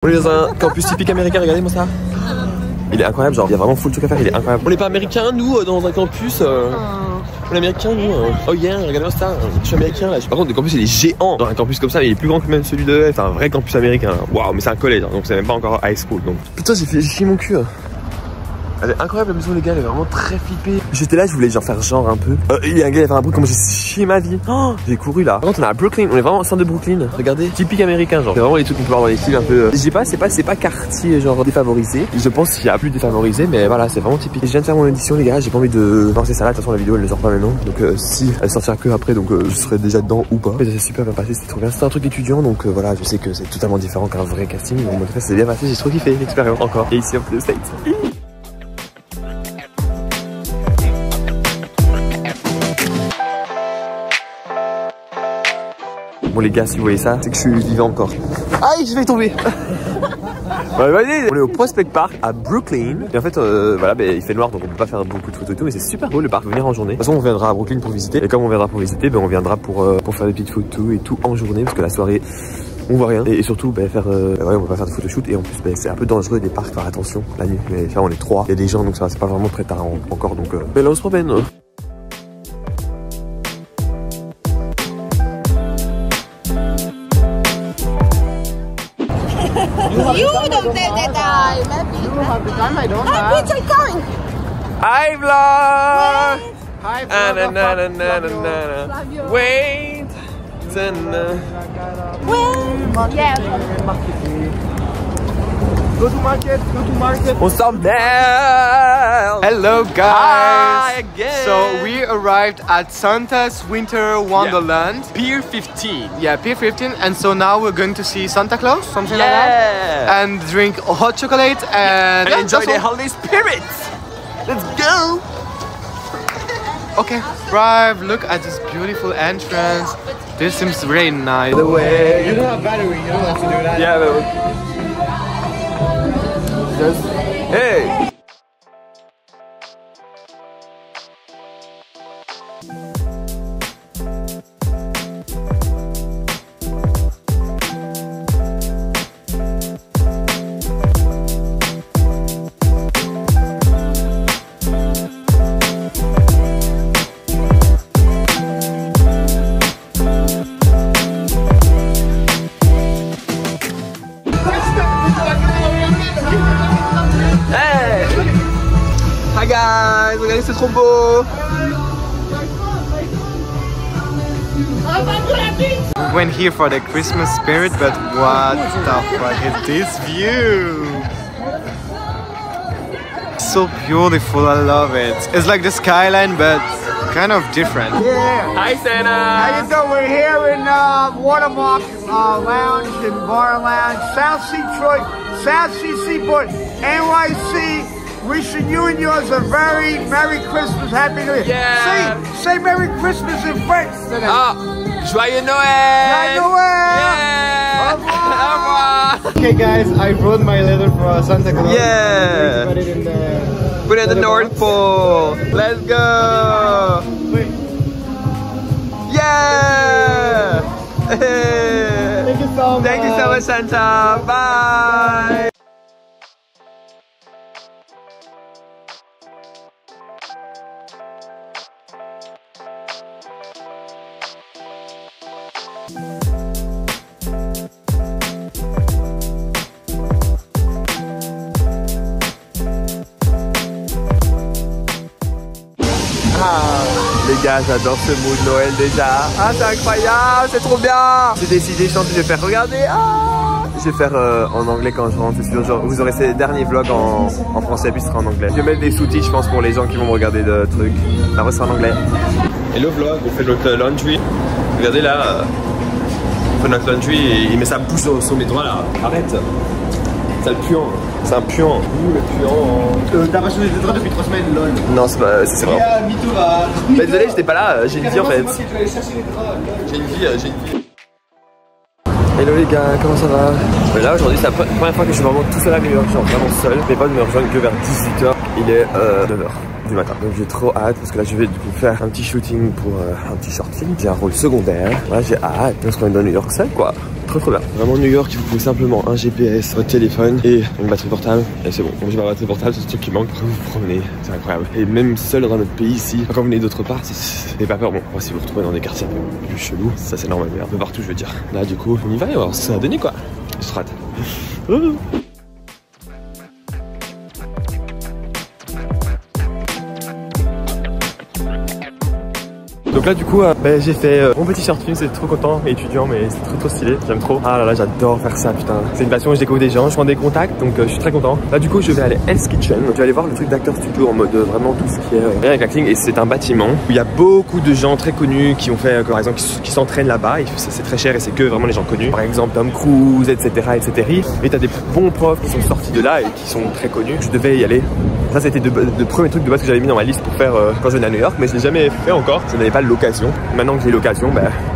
On est dans un campus typique américain, regardez-moi ça. Il est incroyable, genre il y a vraiment full truc à faire, il est incroyable. On n'est pas américain nous dans un campus. On est américain nous. Oh yeah, regardez-moi ça. Je suis américain là. Par contre le campus il est géant. Dans un campus comme ça, il est plus grand que même celui de F. C'est un vrai campus américain. Waouh, mais c'est un collège, donc c'est même pas encore high school. Donc putain j'ai chié mon cul. Elle est incroyable la maison les gars, elle est vraiment très flippée. J'étais là, je voulais genre faire genre un peu. Il y a un gars qui a fait un bruit comme j'ai chié ma vie. Oh, j'ai couru là. Par contre on est à Brooklyn, on est vraiment au centre de Brooklyn. Regardez, typique américain genre. C'est vraiment les trucs qu'on peut voir dans les films un peu. Je dis pas, c'est pas quartier genre défavorisé. Je pense qu'il y a plus défavorisé, mais voilà, c'est vraiment typique. Et je viens de faire mon édition les gars, j'ai pas envie de lancer ça là. De toute façon la vidéo elle ne sort pas maintenant. Donc si elle sortira que après, donc je serai déjà dedans ou pas. Mais ça s'est super bien passé, c'était trop bien. C'était un truc étudiant, donc voilà, je sais que c'est totalement différent qu'un vrai casting. Mais en tout cas c'est bien passé, j'ai trop kiffé l'expérience encore. Et ici on fait le States. Bon les gars, si vous voyez ça, c'est que je suis vivant encore. Aïe, je vais tomber. Ouais, allez, on est au Prospect Park à Brooklyn. Et en fait, voilà, il fait noir donc on peut pas faire beaucoup de photos et tout, mais c'est super beau le parc, venir en journée. De toute façon, on viendra à Brooklyn pour visiter. Et comme on viendra pour visiter, on viendra pour faire des petites photos et tout en journée parce que la soirée, on voit rien. Et surtout, faire, ouais, on va pas faire de photoshoot. Et en plus, c'est un peu dangereux des parcs, faire attention la nuit. Mais enfin, on est 3, il y a des gens donc ça c'est pas vraiment très tard encore. Donc, mais là on se promène. You don't have the time. You have the time, I don't have. Which are going? Hi vlog! Hi, Wait! Well, yeah. Go to market. On s'en mêle! Hello guys! Hi again! So we arrived at Santa's Winter Wonderland, Pier 15. Yeah, Pier 15. And so now we're going to see Santa Claus, something like that. And drink hot chocolate and enjoy the holiday spirit! Let's go! Okay, drive, look at this beautiful entrance. This seems very nice. The way. You don't have battery, you don't have to do that. Yeah, but... Just... Hey! Hi guys, regardez c'est trop beau. We went here for the Christmas spirit, but what the fuck is this view? So beautiful, I love it. It's like the skyline, but kind of different. Yeah. Hi Santa. How you doing? We're here in Watermark Lounge and Bar Lounge, South Sea Detroit, South Sea Seaport, NYC. Wishing you and yours a very Merry Christmas, Happy New Year. Yeah. Say Merry Christmas in French today. Ah, Joyeux Noël. Joyeux Noël. Yeah. Au revoir. Okay guys, I wrote my letter for Santa Claus. Yeah. Put it in the... Put it in the North Pole. Let's go. Yeah. Thank you so much. Thank you so much, Santa. Bye. Les gars, j'adore ce mood Noël déjà. Ah, c'est incroyable, c'est trop bien. J'ai décidé, je pense que je vais faire regarder. Ah, je vais faire en anglais quand je rentre, c'est sûr. Genre, vous aurez ces derniers vlogs en français, puis ce sera en anglais. Je vais mettre des sous-titres, je pense, pour les gens qui vont me regarder de trucs. Après, ce sera en anglais. Et le vlog, on fait notre laundry. Regardez là, on fait notre laundry et il met sa bouche sur mes doigts là. Arrête. C'est le puant. C'est un puant. Ouh, le puant. T'as pas changé de draps depuis 3 semaines, lol. Non, c'est vrai. Mais désolé, j'étais pas là, j'ai une vie en fait. J'ai une vie. Hello les gars, comment ça va? Mais là aujourd'hui c'est la première fois que je suis vraiment tout seul à New York, genre vraiment seul. Mes potes me rejoignent que vers 18h, il est 9h. du matin. Donc j'ai trop hâte parce que là je vais du coup faire un petit shooting pour un petit short film. J'ai un rôle secondaire. Voilà, j'ai hâte. On se promène dans New York seul quoi. Trop bien. Vraiment New York, il vous faut simplement un GPS, votre téléphone et une batterie portable. Et c'est bon. Moi j'ai ma batterie portable, c'est ce truc qui manque. Après vous vous promenez, c'est incroyable. Et même seul dans notre pays ici, quand vous venez d'autre part, c'est pas peur. Bon, moi, si vous vous retrouvez dans des quartiers un peu plus chelous, ça c'est normal, mais un peu partout je veux dire. Là du coup, on y va et on va voir ce que ça va donner quoi. Je se rate. Donc là du coup j'ai fait mon petit short film, c'est trop content, étudiant mais c'est trop stylé, j'aime trop. Ah là là j'adore faire ça putain, c'est une passion, je découvre des gens, je prends des contacts donc je suis très content. Là du coup je vais aller Hell's Kitchen, je vais aller voir le truc d'acteur studio en mode vraiment tout ce qui est rien avec l'acting et c'est un bâtiment où il y a beaucoup de gens très connus qui ont fait par exemple qui s'entraînent là-bas et c'est très cher et c'est que vraiment les gens connus. Par exemple Tom Cruise etc. Et t'as des bons profs qui sont sortis de là et qui sont très connus, je devais y aller. Ça c'était le premier truc de base que j'avais mis dans ma liste pour faire quand je venais à New York mais je l'ai jamais fait encore, je n'avais pas l'occasion. Maintenant que j'ai l'occasion,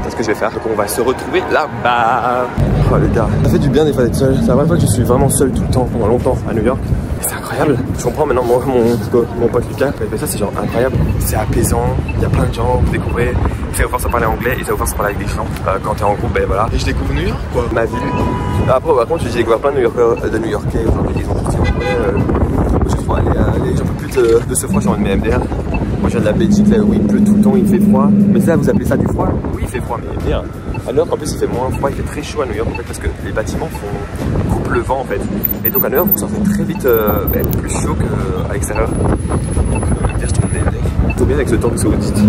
c'est ce que je vais faire. Donc on va se retrouver là-bas. Oh les gars, ça fait du bien des fois d'être seul. C'est la première fois que je suis vraiment seul tout le temps, pendant longtemps à New York. Et c'est incroyable. Je comprends maintenant mon pote Lucas. Mais ça c'est genre incroyable. C'est apaisant, il y a plein de gens, vous découvrez. Ça vous force à parler anglais et ça vous force à parler avec des gens. Quand t'es en groupe, voilà. Et je découvre New York quoi. Ma ville. Après par contre j'ai découvert plein de New-Yorkais. Ils ont tous j'en peux plus de ce froid, j'ai envie de mes MDR. Moi je viens de la Belgique là où il pleut tout le temps, il fait froid. Mais ça vous appelez ça du froid? Oui il fait froid mais bien. À New York en plus il fait moins froid, il fait très chaud à New York en fait parce que les bâtiments coupent le vent en fait. Et donc à New York vous sortez très vite plus chaud qu'à l'extérieur. Donc je trouve plutôt bien avec ce temps que c'est audite.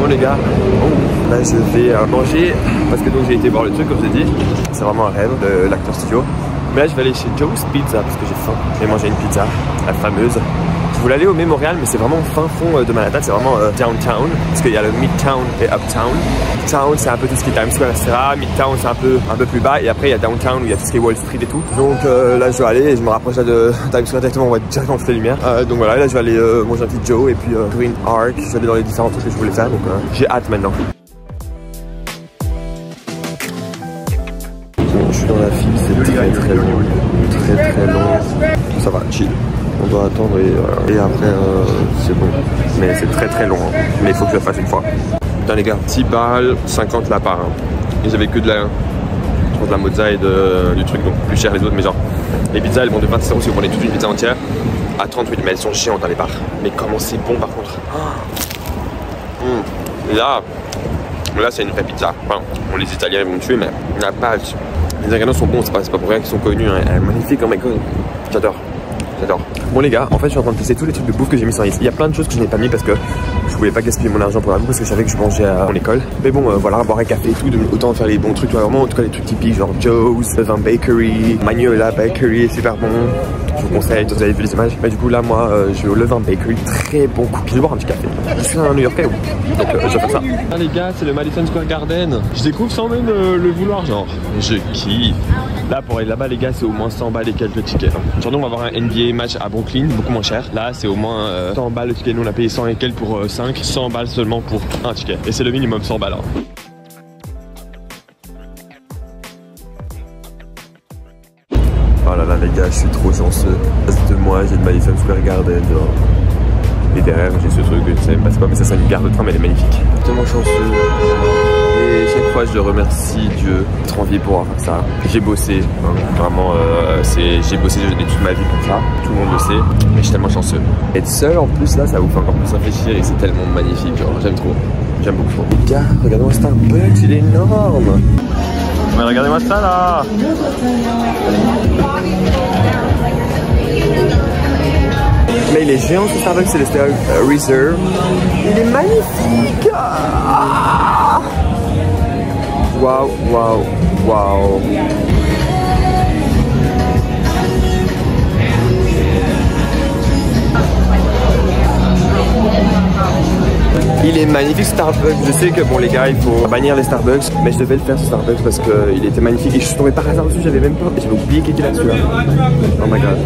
Les gars, là je vais manger parce que donc j'ai été voir le truc comme je l'ai dit, c'est vraiment un rêve de l'acteur studio. Mais là je vais aller chez Joe's Pizza parce que j'ai faim. Je vais manger une pizza, la fameuse. Je voulais aller au Memorial mais c'est vraiment au fin fond de Manhattan, c'est vraiment downtown parce qu'il y a le Midtown et Uptown. Town c'est un peu tout ce qui est Times Square etc. Midtown c'est un peu plus bas et après il y a Downtown où il y a tout ce qui est Wall Street et tout. Donc là je vais aller et je me rapproche là de Times Square directement, on voit directement toutes les lumières. Donc voilà, là je vais aller manger un petit Joe et puis Green Arc, je vais aller dans les différents trucs que je voulais faire donc j'ai hâte maintenant. Bon, je suis dans la file, c'est très long, ça va, chill. On doit attendre et après c'est bon. Mais c'est très long. Hein. Mais il faut que je le fasse une fois. Putain les gars, 10 balles, 50 la part. Hein. Et j'avais que de la mozza et du truc, donc plus cher les autres. Mais genre, les pizzas elles vont de 26 € si vous prenez toute une pizza entière à 38, mais elles sont chiantes dans les bars. Mais comment c'est bon par contre. Là c'est une vraie pizza. Enfin, les Italiens ils vont me tuer, mais la pâte, les ingrédients sont bons, c'est pas pour rien qu'ils sont connus. Hein. Elle est magnifique, oh my god. J'adore. Bon les gars, en fait je suis en train de tester tous les trucs de bouffe que j'ai mis sur la liste. Il y a plein de choses que je n'ai pas mis parce que je voulais pas gaspiller mon argent pour la bouffe parce que je savais que je mangeais à mon école. Mais bon voilà, boire un café et tout, autant faire les bons trucs, vraiment en tout cas les trucs typiques genre Joe's, Levain Bakery, Magnolia Bakery, super bon. Je vous conseille, vous avez vu les images. Mais du coup là moi je vais au Levain Bakery, très bon cookie. Je vais boire un petit café. Je suis un New Yorkais donc je vais faire ça. Ah les gars, c'est le Madison Square Garden. Je découvre sans même le vouloir genre. Je kiffe. Là pour aller là-bas les gars c'est au moins 100 balles et quelques tickets. Aujourd'hui on va avoir un NBA match à Brooklyn, beaucoup moins cher. Là c'est au moins 100 balles le ticket, nous on a payé 100 et quelques pour 5, 100 balles seulement pour un ticket. Et c'est le minimum 100 balles. Hein. Oh là là les gars, je suis trop chanceux. De moi j'ai le Madison Square Garden genre. Et derrière j'ai ce truc, je sais même pas c'est quoi, mais ça c'est une gare de train mais elle est magnifique. Tellement chanceux. Et chaque fois je remercie Dieu d'être en vie pour faire ça. J'ai bossé, hein, vraiment j'ai bossé toute ma vie pour ça, tout le monde le sait, mais je suis tellement chanceux. Être seul en plus là ça vous fait encore plus réfléchir et c'est tellement magnifique, genre j'aime trop, j'aime beaucoup. Les gars, regardez-moi Starbucks, il est énorme. Mais regardez-moi ça là. Mais il est géant ce Starbucks, c'est le Starbucks Reserve. Il est magnifique. Waouh, waouh, waouh. Il est magnifique Starbucks. Je sais que bon les gars, il faut bannir les Starbucks, mais je devais le faire ce Starbucks parce qu'il était magnifique et je suis tombé par hasard dessus. J'avais même pas, j'avais oublié qu'il était là celui-là. Oh my god.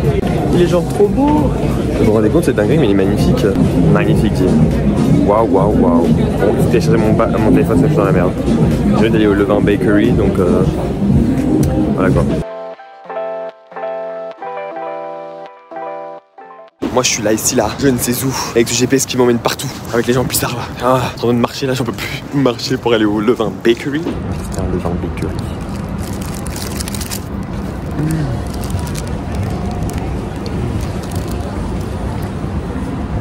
Il est genre trop beau. Vous vous rendez compte, c'est dingue, mais il est magnifique. Magnifique. Waouh, waouh, waouh. Bon, j'ai téléchargé mon téléphone, c'est dans la merde. Je viens d'aller au Levain Bakery, donc voilà quoi. Moi je suis là, ici, là, je ne sais où, avec ce GPS qui m'emmène partout, avec les gens bizarres là. Ah, en train de marcher là, j'en peux plus marcher pour aller au Levain Bakery. C'est un Levain Bakery.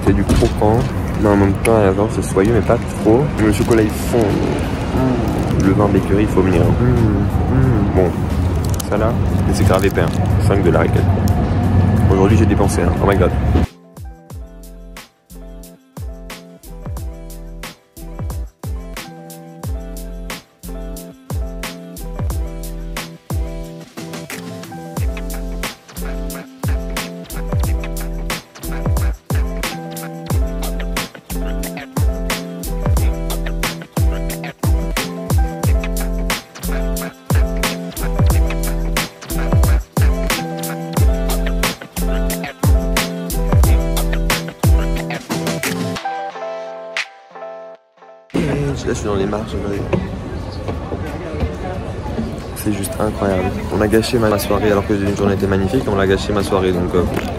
C'est du croquant, mais en même temps, c'est soyeux, mais pas trop. Le chocolat il fond. Levain Bakery, il faut venir. Bon, ça là, et c'est gravé pain, 5 $. Aujourd'hui j'ai dépensé, hein. Oh my god. Là je suis dans les marches, c'est juste incroyable. On a gâché ma soirée alors que une journée était magnifique, on a gâché ma soirée donc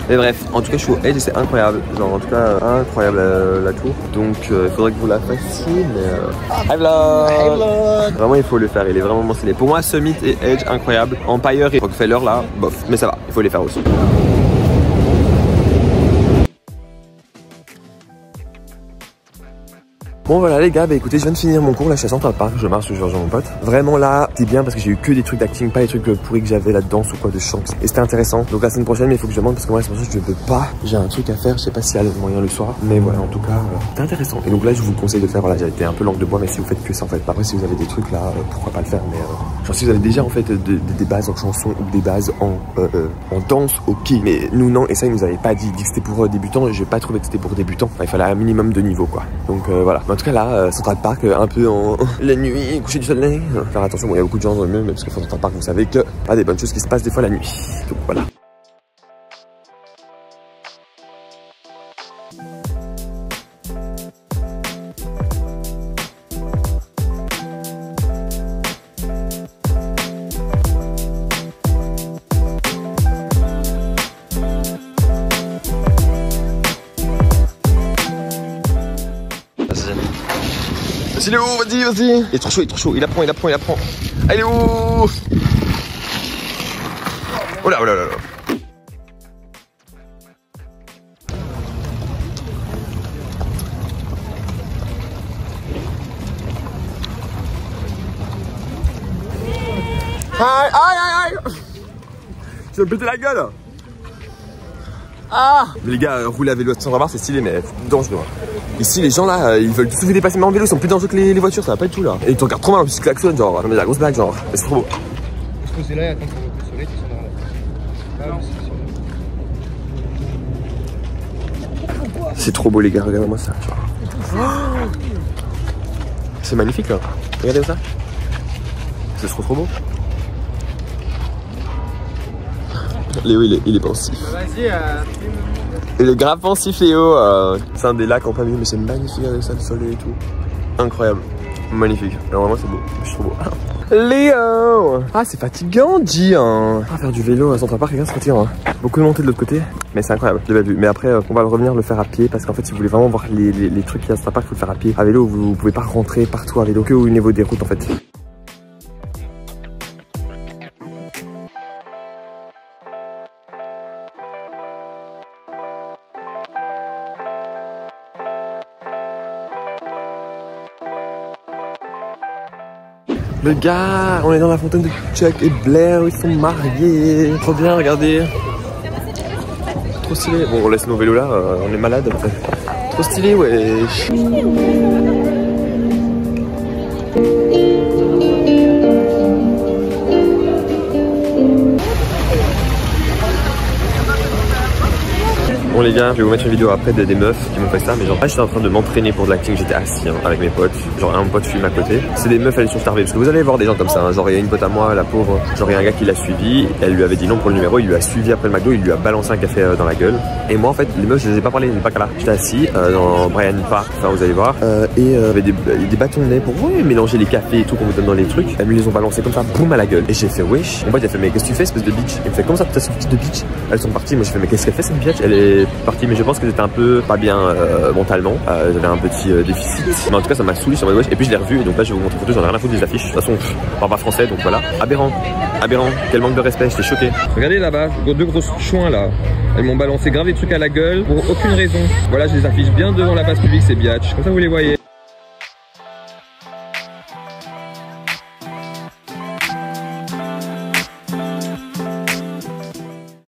mais bref, en tout cas je suis au Edge et c'est incroyable. Genre en tout cas incroyable la tour. Donc il faudrait que vous la fassiez mais Hi vlog. Vraiment il faut le faire, il est vraiment stylé. Pour moi Summit et Edge incroyable. Empire et Rockefeller là, bof, mais ça va, il faut les faire aussi. Bon voilà les gars, bah écoutez, je viens de finir mon cours, là je suis à Central Park, je marche, je rejoins mon pote. Vraiment là, c'est bien parce que j'ai eu que des trucs d'acting, pas des trucs pourris que j'avais là de danse ou quoi, de chant. Et c'était intéressant. Donc la semaine prochaine, mais il faut que je demande parce que moi la semaine prochaine je ne peux pas. J'ai un truc à faire, je sais pas s'il y a moyen le soir. Mais voilà, en tout cas, c'est intéressant. Et donc là je vous conseille de faire, voilà, j'ai été un peu langue de bois, mais si vous faites que ça en fait. Après si vous avez des trucs là, pourquoi pas le faire, mais genre si vous avez déjà en fait des bases en chanson ou des bases en danse, ok. Mais nous non, et ça ils nous avaient pas dit que c'était pour débutants, j'ai pas trouvé que c'était pour débutants. Enfin, il fallait un minimum de niveau quoi. Donc voilà. Mais en tout cas là, Central Park, un peu en la nuit, coucher du soleil. Faire attention, bon il y a beaucoup de gens dans le mieux, mais parce que Central Park, vous savez que pas des bonnes choses qui se passent des fois la nuit. Donc voilà. Vas-y Léo, vas-y. Il est trop chaud, il apprend. Allez Léo. Oh là. Aïe. Je vais me péter la gueule. Ah. Les gars, rouler à vélo à Central Park c'est stylé mais dangereux. Ici les gens là, ils veulent tous vous dépasser mais en vélo, ils sont plus dangereux que les voitures, ça va pas du tout là. Et ils te regardent trop mal en plus, ils klaxonnent genre, non mais la grosse blague genre, c'est trop beau. On se poser là et attendre que le soleil qui sont dans la... C'est trop beau les gars, regardez-moi ça. C'est magnifique là, regardez ça. C'est trop beau. Léo il est pensif. Vas-y, Il est grave pensif Léo, c'est un des lacs en plein milieu mais c'est magnifique avec ça, le soleil et tout. Incroyable, magnifique, alors vraiment c'est beau, je suis trop beau. Léo. Ah c'est fatigant dit hein. Ah, faire du vélo à Central Park, c'est fatigant hein. Beaucoup de montées de l'autre côté, mais c'est incroyable, de belle vue. Mais après on va revenir le faire à pied parce qu'en fait si vous voulez vraiment voir les trucs qu'il y a à Central Park, il faut le faire à pied. À vélo vous pouvez pas rentrer partout à vélo que au niveau des routes en fait. Le gars, on est dans la fontaine de Chuck et Blair, ils sont mariés. Trop bien, regardez. Trop stylé. Bon, on laisse nos vélos là, on est malade. Trop stylé, ouais. Bon les gars, je vais vous mettre une vidéo après des meufs qui m'ont fait ça, mais genre là j'étais en train de m'entraîner pour de l'acting, j'étais assis hein, avec mes potes, genre un pote fume à côté. C'est des meufs, elles sont starvées, parce que vous allez voir des gens comme ça, hein. Genre il y a une pote à moi, la pauvre, genre il y a un gars qui l'a suivi, elle lui avait dit non pour le numéro, il lui a suivi après le McDo, il lui a balancé un café dans la gueule. Et moi en fait, les meufs je les ai pas parlé, pas qu'à là. J'étais assis dans Brian Park, enfin vous allez voir, et il y avait des bâtons de lait pour mélanger les cafés et tout qu'on vous donne dans les trucs. Elles me les ont balancés comme ça, boum à la gueule. Et j'ai fait wesh. Mon pote il a fait mais qu'est-ce que tu fais espèce de bitch? Il me fait comment ça t'as ce petit de bitch? Elles sont parties, moi j'ai fait mais qu'est-ce qu'elle fait cette bitch? Elle est partie, mais je pense que j'étais un peu pas bien mentalement. J'avais un petit déficit. Mais en tout cas ça m'a saoulé sur ma wesh. Et puis je l'ai revu et donc là je vais vous montrer photo, j'en ai rien à foutre des affiches. De toute façon, je parle pas français donc voilà. Aberrant, aberrant, quel manque de respect, j'étais choqué. Regardez là-bas, deux grosses chouins là. Elles m'ont balancé grave des trucs à la gueule pour aucune raison. Voilà, je les affiche bien devant la place publique, ces biatch. Comme ça vous les voyez.